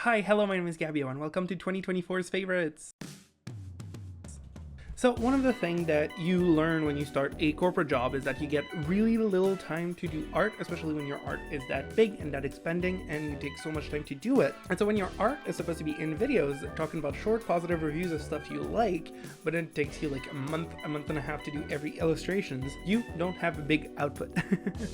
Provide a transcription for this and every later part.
Hi, hello, my name is Gabio, and welcome to 2024's Favorites. So one of the things that you learn when you start a corporate job is that you get really little time to do art, especially when your art is that big and that expanding and you take so much time to do it. And so when your art is supposed to be in videos talking about short positive reviews of stuff you like, but it takes you like a month and a half to do every illustrations, you don't have a big output.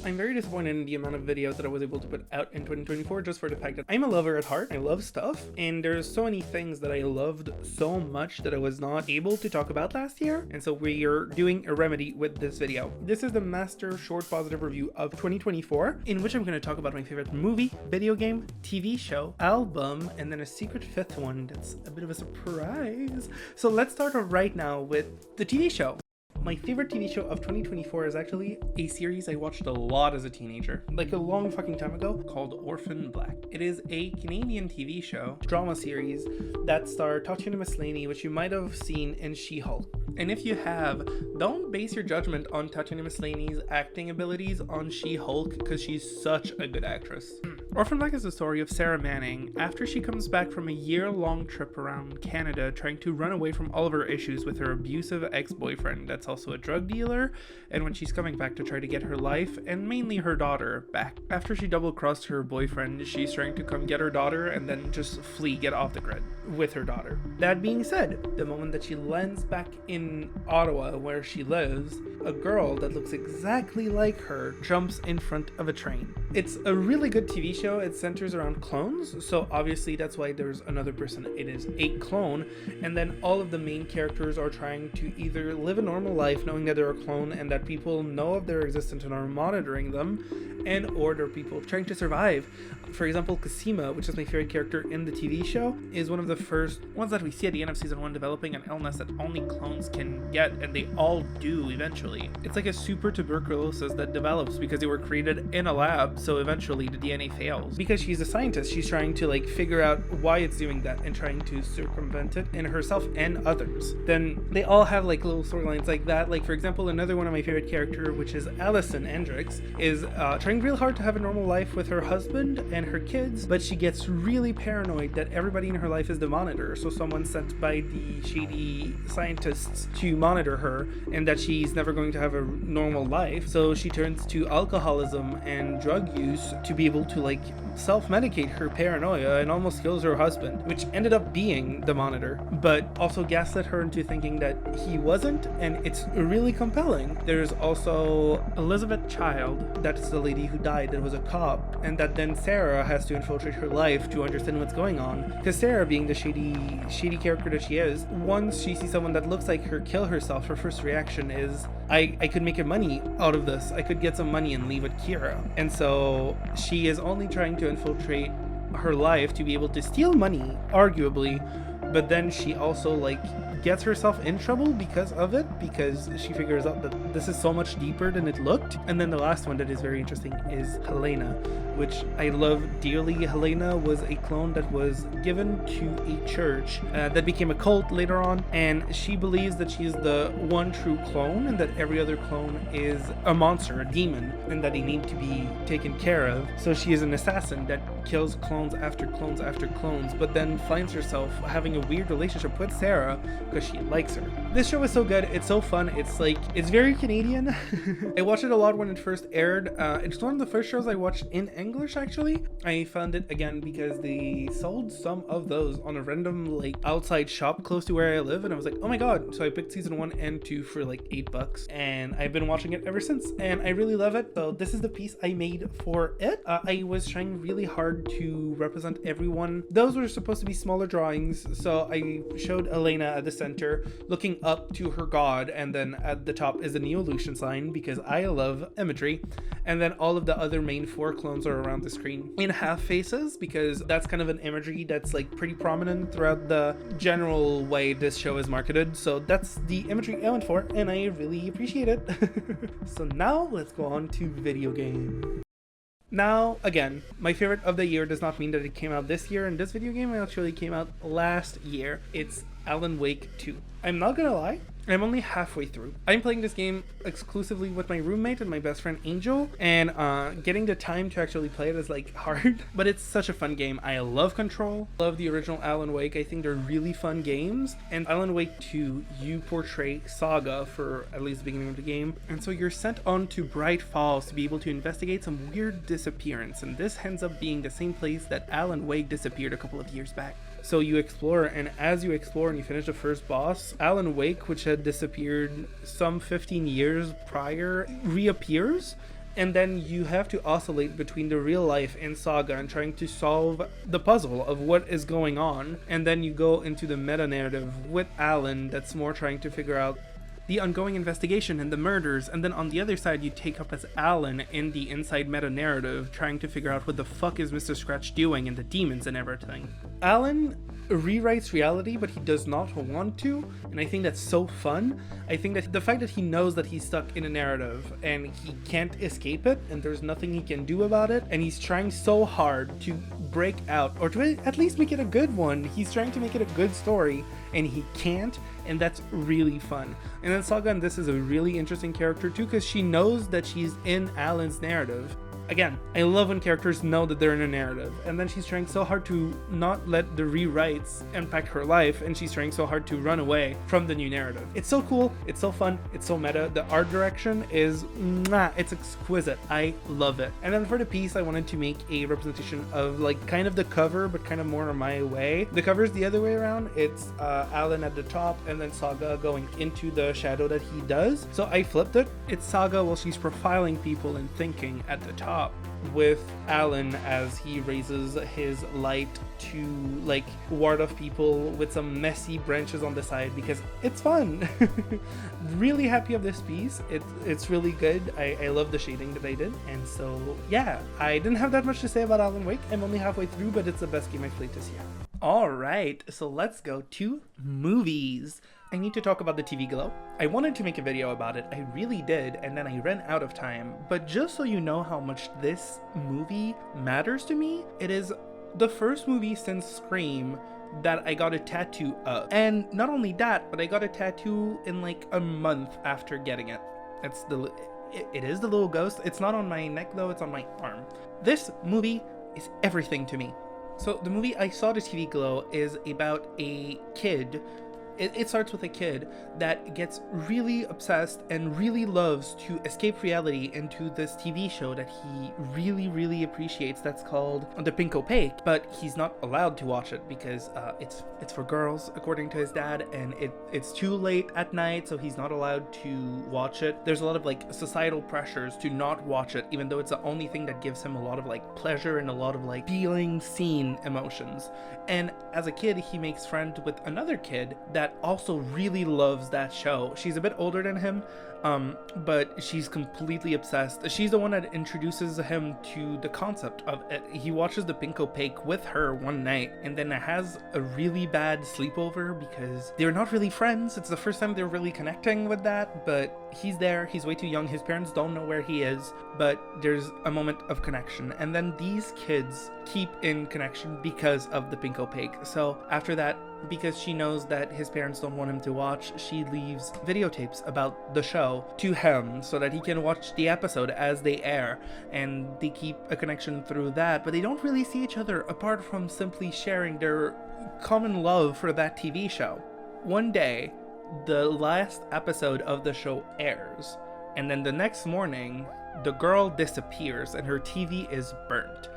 I'm very disappointed in the amount of videos that I was able to put out in 2024 just for the fact that I'm a lover at heart. I love stuff, and there's so many things that I loved so much that I was not able to talk about last year, and so we are doing a remedy with this video. This is the master short positive review of 2024, in which I'm going to talk about my favorite movie, video game, TV show, album, and then a secret fifth one that's a bit of a surprise. So let's start right now with the TV show. My favorite TV show of 2024 is actually a series I watched a lot as a teenager, like a long fucking time ago, called Orphan Black. It is a Canadian TV show, drama series, that starred Tatiana Maslany, which you might have seen in She-Hulk. And if you have, don't base your judgment on Tatiana Maslany's acting abilities on She-Hulk, because she's such a good actress. Orphan Black is the story of Sarah Manning after she comes back from a year-long trip around Canada trying to run away from all of her issues with her abusive ex-boyfriend that's also a drug dealer, and when she's coming back to try to get her life and mainly her daughter back. After she double-crossed her boyfriend, she's trying to come get her daughter and then just get off the grid with her daughter. That being said, the moment that she lands back in Ottawa where she lives, a girl that looks exactly like her jumps in front of a train. It's a really good TV show. It centers around clones, so obviously that's why there's another person. It is a clone, and then all of the main characters are trying to either live a normal life knowing that they're a clone and that people know of their existence and are monitoring them, and or they're people trying to survive. For example, Cosima, which is my favorite character in the TV show, is one of the first ones that we see at the end of season 1 developing an illness that only clones can get, and they all do eventually. It's like a super tuberculosis that develops because they were created in a lab, so eventually the DNA fails. Because she's a scientist, she's trying to figure out why it's doing that and trying to circumvent it in herself and others. Then they all have little storylines like that. For example, another one of my favorite characters, which is Allison Hendricks, is trying real hard to have a normal life with her husband and her kids, but she gets really paranoid that everybody in her life is the monitor, so someone sent by the shady scientists to monitor her, and that she's never going to have a normal life, so she turns to alcoholism and drug use to be able to self-medicate her paranoia and almost kills her husband, which ended up being the monitor, but also gaslit her into thinking that he wasn't, and it's really compelling. There's also Elizabeth Child, that's the lady who died that was a cop, and that then Sarah has to infiltrate her life to understand what's going on, because Sarah, being the shady character that she is, once she sees someone that looks like her kill herself, her first reaction is, I could make money out of this, I could get some money and leave with Kira. And so she is only trying to infiltrate her life to be able to steal money, arguably, but then she also gets herself in trouble because of it, because she figures out that this is so much deeper than it looked. And then the last one that is very interesting is Helena, which I love dearly. Helena was a clone that was given to a church that became a cult later on, and she believes that she's the one true clone and that every other clone is a monster, a demon, and that they need to be taken care of. So she is an assassin that kills clones after clones after clones, but then finds herself having a weird relationship with Sarah because she likes her. This show is so good. It's so fun. It's very Canadian. I watched it a lot when it first aired. It's one of the first shows I watched in English, actually. I found it again because they sold some of those on a random outside shop close to where I live, and I was like, oh my god. So I picked season 1 and 2 for $8, and I've been watching it ever since, and I really love it. So this is the piece I made for it. I was trying really hard to represent everyone. Those were supposed to be smaller drawings, so I showed Elena at the center looking up to her god, and then at the top is the Neolution sign because I love imagery, and then all of the other main 4 clones are around the screen in half faces because that's kind of an imagery that's pretty prominent throughout the general way this show is marketed. So that's the imagery I went for, and I really appreciate it. So now let's go on to video game. Now, again, my favorite of the year does not mean that it came out this year, and this video game actually came out last year. It's Alan Wake 2. I'm not gonna lie, I'm only halfway through. I'm playing this game exclusively with my roommate and my best friend Angel, and getting the time to actually play it is like hard, but it's such a fun game. I love Control, love the original Alan Wake. I think they're really fun games, and Alan Wake 2, you portray Saga for at least the beginning of the game, and so you're sent on to Bright Falls to be able to investigate some weird disappearance, and this ends up being the same place that Alan Wake disappeared a couple of years back. So you explore, and as you explore and you finish the first boss, Alan Wake, which had disappeared some 15 years prior, reappears, and then you have to oscillate between the real life and Saga and trying to solve the puzzle of what is going on, and then you go into the meta narrative with Alan that's more trying to figure out the ongoing investigation and the murders, and then on the other side you take up as Alan in the inside meta narrative trying to figure out what the fuck is Mr. Scratch doing and the demons and everything. Alan rewrites reality, but he does not want to, and I think that's so fun. I think that the fact that he knows that he's stuck in a narrative and he can't escape it and there's nothing he can do about it, and he's trying so hard to break out, or to at least make it a good one. He's trying to make it a good story and he can't, and that's really fun. And then Saga in this is a really interesting character too, because she knows that she's in Alan's narrative. Again, I love when characters know that they're in a narrative, and then she's trying so hard to not let the rewrites impact her life, and she's trying so hard to run away from the new narrative. It's so cool, it's so fun, it's so meta. The art direction is it's exquisite. I love it. And then for the piece, I wanted to make a representation of like kind of the cover, but kind of more my way. The cover is the other way around. It's Alan at the top and then Saga going into the shadow that he does. So I flipped it. It's Saga while she's profiling people and thinking at the top, with Alan as he raises his light to like ward off people with some messy branches on the side, because it's fun. Really happy of this piece. It's really good. I love the shading that I did, and so yeah, I didn't have that much to say about Alan Wake. I'm only halfway through, but it's the best game I've played this year. Alright, so let's go to movies. I need to talk about the TV Glow. I wanted to make a video about it, I really did, and then I ran out of time. But just so you know how much this movie matters to me, it is the first movie since Scream that I got a tattoo of. And not only that, but I got a tattoo in like a month after getting it. It is the little ghost. It's not on my neck though, it's on my arm. This movie is everything to me. So the movie I saw, the TV Glow, is about a kid. It starts with a kid that gets really obsessed and really loves to escape reality into this TV show that he really, really appreciates that's called The Pink Opaque, but he's not allowed to watch it because it's for girls, according to his dad, and it's too late at night, so he's not allowed to watch it. There's a lot of like societal pressures to not watch it, even though it's the only thing that gives him a lot of like pleasure and a lot of like feeling seen emotions. And as a kid, he makes friends with another kid that also really loves that show. She's a bit older than him, but she's completely obsessed. She's the one that introduces him to the concept of it. He watches The Pink Opaque with her one night and then has a really bad sleepover because they're not really friends. It's the first time they're really connecting with that, but he's there. He's way too young. His parents don't know where he is, but there's a moment of connection. And then these kids keep in connection because of The Pink Opaque. So after that, because she knows that his parents don't want him to watch, she leaves videotapes about the show to him so that he can watch the episode as they air, and they keep a connection through that, but they don't really see each other apart from simply sharing their common love for that TV show. One day, the last episode of the show airs, and then the next morning, the girl disappears and her TV is burnt.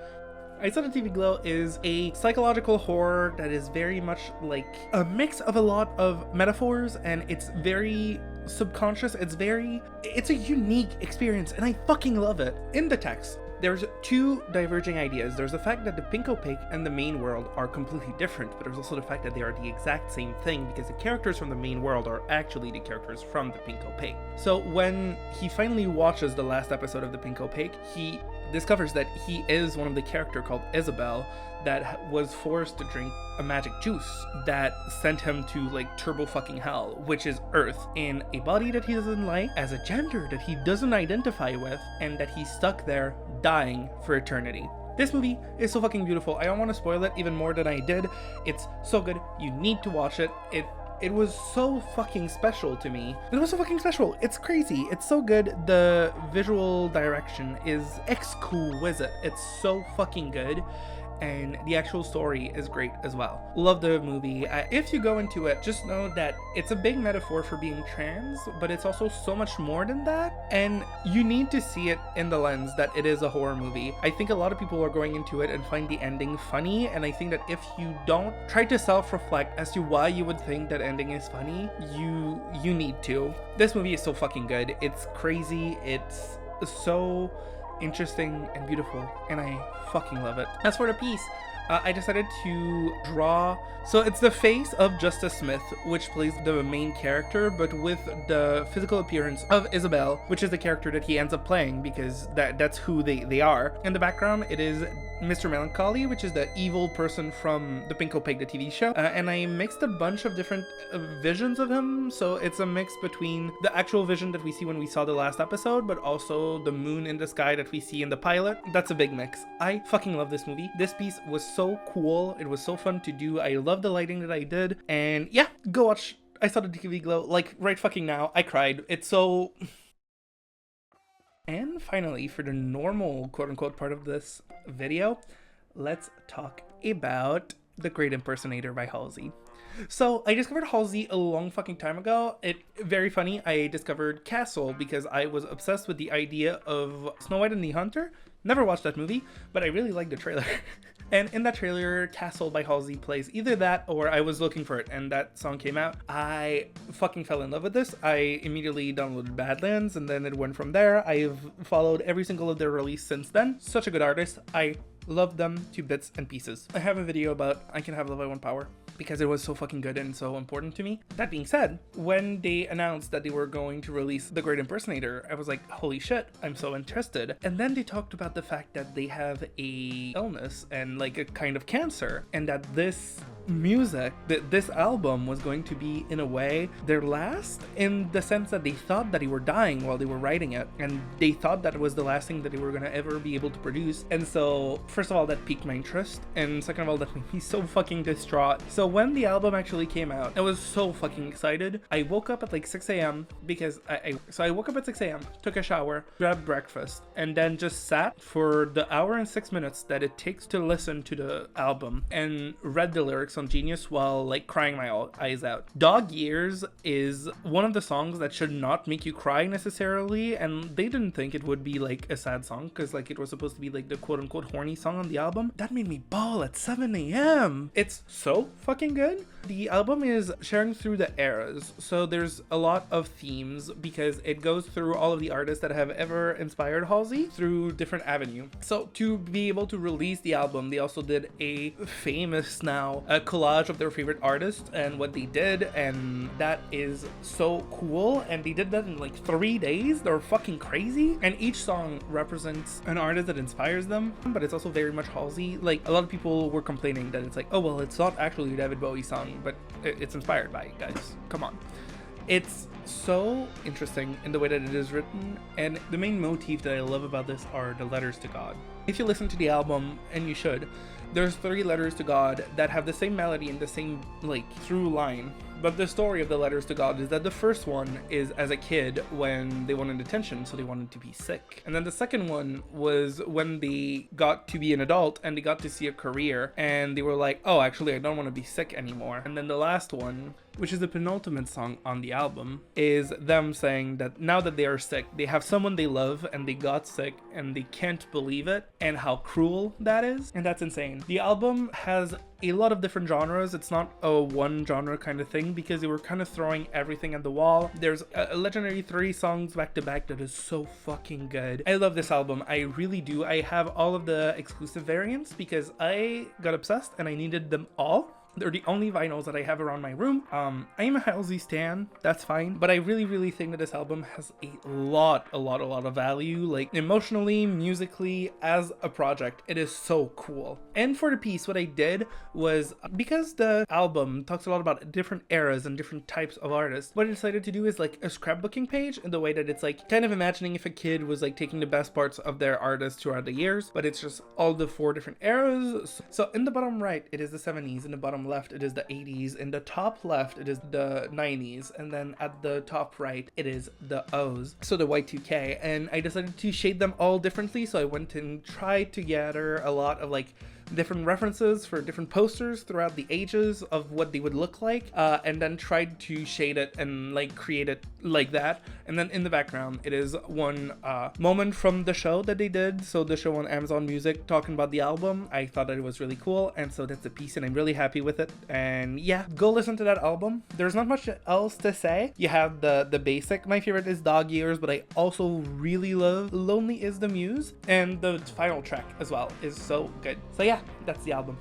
I Saw the TV Glow is a psychological horror that is very much like a mix of a lot of metaphors, and it's very subconscious. It's a unique experience, and I fucking love it. In the text, there's two diverging ideas. There's the fact that the Pink Opaque and the main world are completely different, but there's also the fact that they are the exact same thing because the characters from the main world are actually the characters from the Pink Opaque. So when he finally watches the last episode of the Pink Opaque, he discovers that he is one of the character called Isabel that was forced to drink a magic juice that sent him to like turbo fucking hell, which is Earth, in a body that he doesn't like, as a gender that he doesn't identify with, and that he's stuck there dying for eternity. This movie is so fucking beautiful. I don't want to spoil it even more than I did. It's so good. You need to watch it. it was so fucking special to me. It was so fucking special. It's crazy. It's so good. The visual direction is exquisite. It's so fucking good. And the actual story is great as well. Love the movie. If you go into it, just know that it's a big metaphor for being trans, but it's also so much more than that. And you need to see it in the lens that it is a horror movie. I think a lot of people are going into it and find the ending funny. And I think that if you don't try to self-reflect as to why you would think that ending is funny, you need to. This movie is so fucking good. It's crazy. It's so interesting and beautiful, and I fucking love it. As for the piece, I decided to draw, so it's the face of Justice Smith, which plays the main character, but with the physical appearance of Isabel, which is the character that he ends up playing, because that's who they are. In the background, it is Mr. Melancholy, which is the evil person from the Pinko Pig, the TV show, and I mixed a bunch of different visions of him, so it's a mix between the actual vision that we see when we saw the last episode, but also the moon in the sky that we see in the pilot. That's a big mix. I fucking love this movie. This piece was so cool. It was so fun to do. I love the lighting that I did, and yeah, go watch I Saw the TV Glow, like, right fucking now. I cried. It's so... And finally, for the normal quote-unquote part of this video, let's talk about The Great Impersonator by Halsey. So I discovered Halsey a long fucking time ago. Very funny. I discovered Castle because I was obsessed with the idea of Snow White and the Hunter. Never watched that movie, but I really liked the trailer. And in that trailer, Castle by Halsey plays either that or I Was Looking for It, and that song came out. I fucking fell in love with this. I immediately downloaded Badlands, and then it went from there. I've followed every single of their release since then. Such a good artist. I love them to bits and pieces. I have a video about I Can Have Love I Want Power because it was so fucking good and so important to me. That being said, when they announced that they were going to release The Great Impersonator, I was like, holy shit, I'm so interested. And then they talked about the fact that they have a illness and like a kind of cancer, and that this music, that this album was going to be in a way their last, in the sense that they thought that they were dying while they were writing it, and they thought that it was the last thing that they were gonna ever be able to produce. And so first of all, that piqued my interest, and second of all, that made me so fucking distraught. So when the album actually came out, I was so fucking excited. I woke up at like 6 a.m. because I woke up at 6 a.m., took a shower, grabbed breakfast, and then just sat for the hour and 6 minutes that it takes to listen to the album and read the lyrics on Genius while like crying my eyes out. Dog Years is one of the songs that should not make you cry necessarily, and they didn't think it would be like a sad song because like it was supposed to be like the quote-unquote horny song on the album. That made me bawl at 7 a.m. It's so fucking good. The album is sharing through the eras, so there's a lot of themes because it goes through all of the artists that have ever inspired Halsey through different avenue. So to be able to release the album, they also did a famous now a collage of their favorite artists and what they did, and that is so cool. And they did that in like 3 days. They're fucking crazy, and each song represents an artist that inspires them, but it's also very much Halsey. Like, a lot of people were complaining that it's like, oh well, it's not actually a David Bowie song, but it's inspired by it, guys. Come on. It's so interesting in the way that it is written, and the main motif that I love about this are the letters to God. If you listen to the album, and you should, there's 3 letters to God that have the same melody and the same like through line. But the story of the letters to God is that the first one is as a kid when they wanted attention, so they wanted to be sick. And then the second one was when they got to be an adult and they got to see a career and they were like, oh, actually, I don't want to be sick anymore. And then the last one, which is the penultimate song on the album, is them saying that now that they are sick, they have someone they love and they got sick and they can't believe it, and how cruel that is. And that's insane. The album has a lot of different genres. It's not a one genre kind of thing because they were kind of throwing everything at the wall. There's a legendary 3 songs back to back that is so fucking good. I love this album. I really do. I have all of the exclusive variants because I got obsessed and I needed them all. They're the only vinyls that I have around my room. I am a Halsey stan, that's fine, but I really think that this album has a lot of value, like emotionally, musically, as a project. It is so cool. And for the piece, what I did was, because the album talks a lot about different eras and different types of artists, what I decided to do is like a scrapbooking page in the way that it's like kind of imagining if a kid was like taking the best parts of their artists throughout the years, but it's just all the 4 different eras. So in the bottom right, it is the 70s, in the bottom bottom left, it is the 80s. In the top left, it is the 90s. And then at the top right, it is the O's. So the Y2K. And I decided to shade them all differently. So I went and tried to gather a lot of like different references for different posters throughout the ages of what they would look like, and then tried to shade it and like create it like that. And then in the background, it is one moment from the show that they did. So the show on Amazon Music talking about the album. I thought that it was really cool, and so that's a piece, and I'm really happy with it. And yeah, go listen to that album. There's not much else to say. You have the basic. My favorite is Dog Years, but I also really love Lonely Is the Muse, and the final track as well is so good. So yeah, that's the album.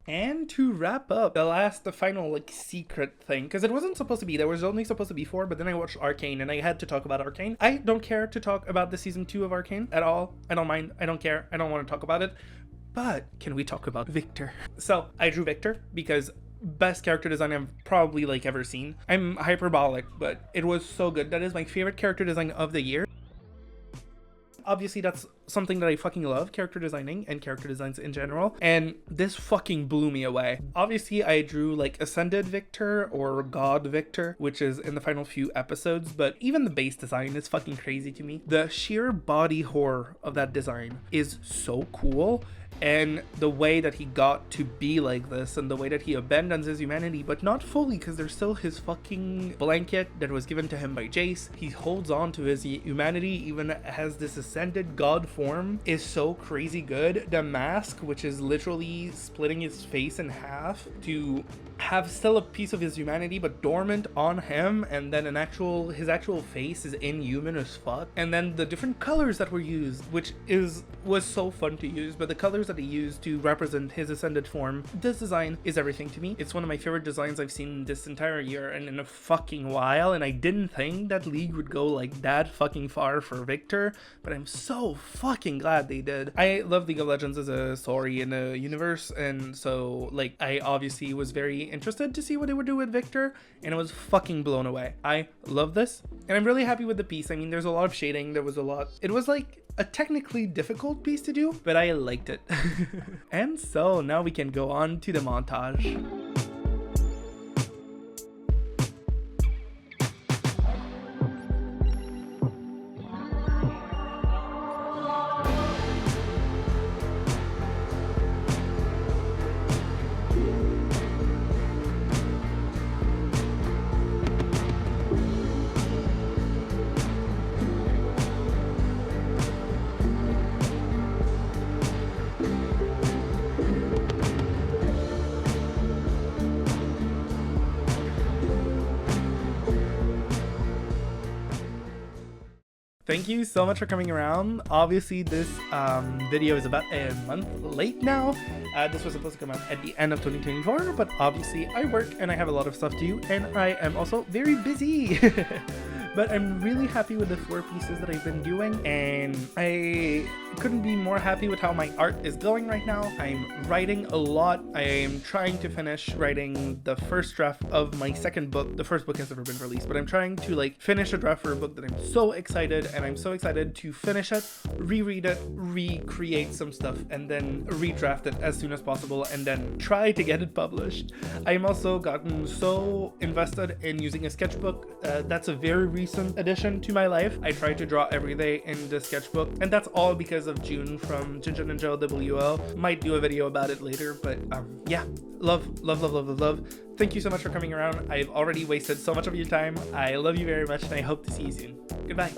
And to wrap up, the final like secret thing, because it wasn't supposed to be, there was only supposed to be 4, but then I watched Arcane and I had to talk about Arcane. I don't care to talk about the season 2 of Arcane at all. I don't mind, I don't care, I don't want to talk about it. But can we talk about Victor? So I drew Victor because best character design I've probably like ever seen. I'm hyperbolic, but it was so good. That is my favorite character design of the year. Obviously, that's something that I fucking love, character designing and character designs in general. And this fucking blew me away. Obviously, I drew like Ascended Victor or God Victor, which is in the final few episodes, but even the base design is fucking crazy to me. The sheer body horror of that design is so cool. And the way that he got to be like this, and the way that he abandons his humanity, but not fully, because there's still his fucking blanket that was given to him by Jace. He holds on to his humanity even as this ascended god form, is so crazy good. The mask, which is literally splitting his face in half to have still a piece of his humanity but dormant on him, and then his actual face is inhuman as fuck. And then the different colors that were used, which was so fun to use, but the colors that he used to represent his ascended form, this design is everything to me. It's one of my favorite designs I've seen this entire year and in a fucking while, and I didn't think that League would go like that fucking far for Victor, but I'm so fucking glad they did. I love League of Legends as a story in a universe, and so like I obviously was very interested to see what they would do with Victor, and I was fucking blown away. I love this, and I'm really happy with the piece. I mean, there's a lot of shading, it was like a technically difficult piece to do, but I liked it. And so now we can go on to the montage. Thank you so much for coming around. Obviously, this video is about a month late now. This was supposed to come out at the end of 2024, but obviously I work and I have a lot of stuff to do, and I am also very busy. But I'm really happy with the 4 pieces that I've been doing, and I couldn't be more happy with how my art is going right now. I'm writing a lot. I am trying to finish writing the first draft of my second book. The first book has never been released, but I'm trying to like finish a draft for a book that I'm so excited, and I'm so excited to finish it, reread it, recreate some stuff, and then redraft it as soon as possible, and then try to get it published. I'm also gotten so invested in using a sketchbook. That's a very recent addition to my life. I try to draw every day in the sketchbook, and that's all because of June from Jinja Ninja WL. Might do a video about it later, but yeah, love. Thank you so much for coming around. I've already wasted so much of your time. I love you very much, and I hope to see you soon. Goodbye.